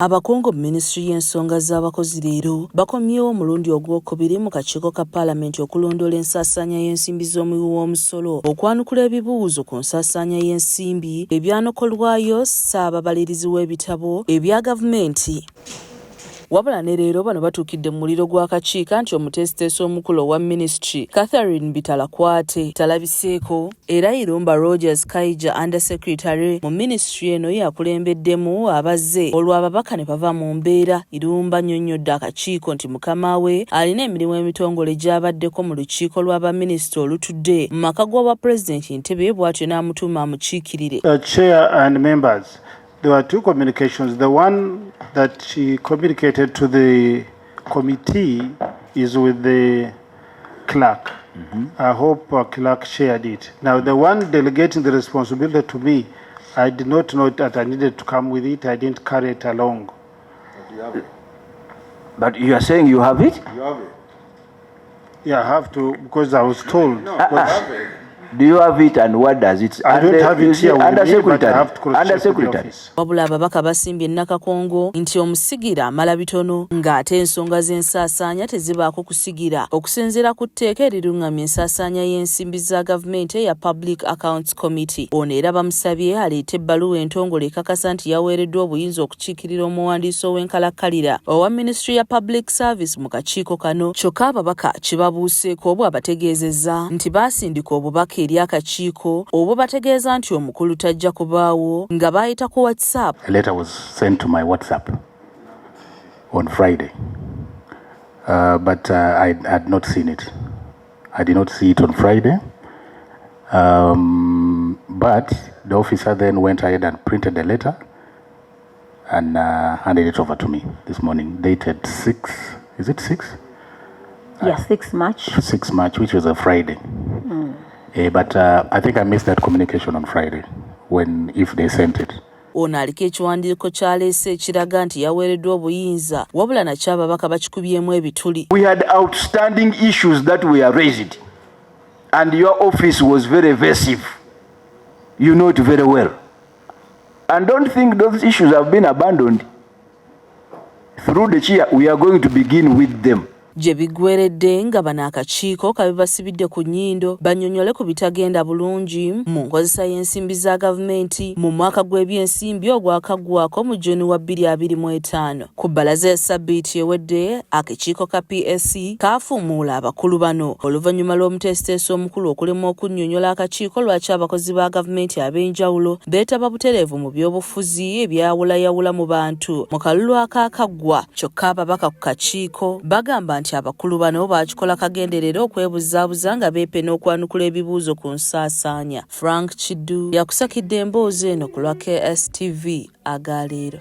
Abakungu Ministry y'ensonga z'abakozi leero bakomyewo omulundi ogwokubiri mu kakiiko ka Paalamenti okulondoola ensasanya y'ensimbi z'omuwi w'omusolo okwanukula ebibuuzo ku nsasanya y'ensimbi ebyanokolwayo ssaababalirizi w'ebitabo ebya gavumenti. Wabula ne leero bano batuukidde mu muliro gw'akakiiko nti omuteesiteesi omukulu wa Ministry Catherine Bitalakwate talabiseeko era Irumba Rogers Kaija Under Secretary mu Ministry eno yakulembeddemu abazze olwo ababaka ne bava mu mbeera. Irumba nnyonnyodde akakiiko nti mukama we alina emirimu emitongole gy'abaddeko mu lukiiko lw'abaminisita olutudde mu maka g'obwa Pulezidenti Entebbe bw'atyo n'amutuuma amukiikirire. Chair and members, there were two communications. The one that she communicated to the committee is with the clerk. I hope clerk shared it. Now, the one delegating the responsibility to me, I did not know that I needed to come with it. I didn't carry it along. But you have it. But you are saying you have it? You have it. Yeah, I have to because I was told. No, you have it. Do you have it and what does it? I don't have it here under with me, but I have to secretary. Under cross-check with the secretary. office. Wabula ababaka basimbye Nakakongo nti omusigira amala bitono ng'ate ensonga z'ensaasaanya tezibaako kusigira okusinziira ku tteeka eriruŋŋamya ensaasaanya y'ensimbi za gavumenti eya Public Accounts Committee. Ono era bamusabye aleete ebbaluwa entongole ekakasa nti yaweereddwa obuyinza okukiikirira omuwandiisi ow'enkalakkalira owa Ministry ya Public Service mu kakiiko kano. Kyokka ababaka kibabuuseeko bw'abategeezezza nti baasindika obubaka eri akakiiko obwo bategeeza nti omukulu tajja kubaawo nga baayita ku WhatsApp. A letter was sent to my WhatsApp on Friday, but I had not seen it. I did not see it on Friday, but the officer then went ahead and printed the letter and handed it over to me this morning, dated 6, is it 6? Yeah, 6 March. 6 March, which was a Friday. But I think I missed that communication on Friday if they sent it. Ono aliko ekiwandiiko ky'aleese ekiraga nti yaweereddwa obuyinza wabula nakyo ababaka bakikubyemu ebituli. We had outstanding issues that were raised and your office was very evasive. You know it very well. And don't think those issues have been abandoned. Through the chair, we are going to begin with them. Gye biggweeredde nga bano akakiiko kabibasibidde ku nnyindo bannyonnyole ku bitagenda bulungi mu nkozesa y'ensimbi za gavumenti mu mwaka gw'ebyensimbi ogwakaggwako mu Juni wa 2025. Ku bbalaza ya ssabbiiti ewedde akakiiko ka PSC kaafuumuula abakulu bano oluvannyuma lw'omuteesiteesi omukulu okulemwa okunnyonnyola akakiiko lwaki abakozi ba gavumenti ab'enjawulo beetaba butereevu mu by'obufuzi ebyawulayawula mu bantu mu kalulu akaakaggwa. Kyokka ababaka ku kakiiko bagamba nti abakulu bano baakikola kagenderera okwebuzaabuza nga beepena okwanukula ebibuuzo ku nsaasaanya. Frank Kiddu yakusakidde emboozi eno ku lwa KSTV agaleero.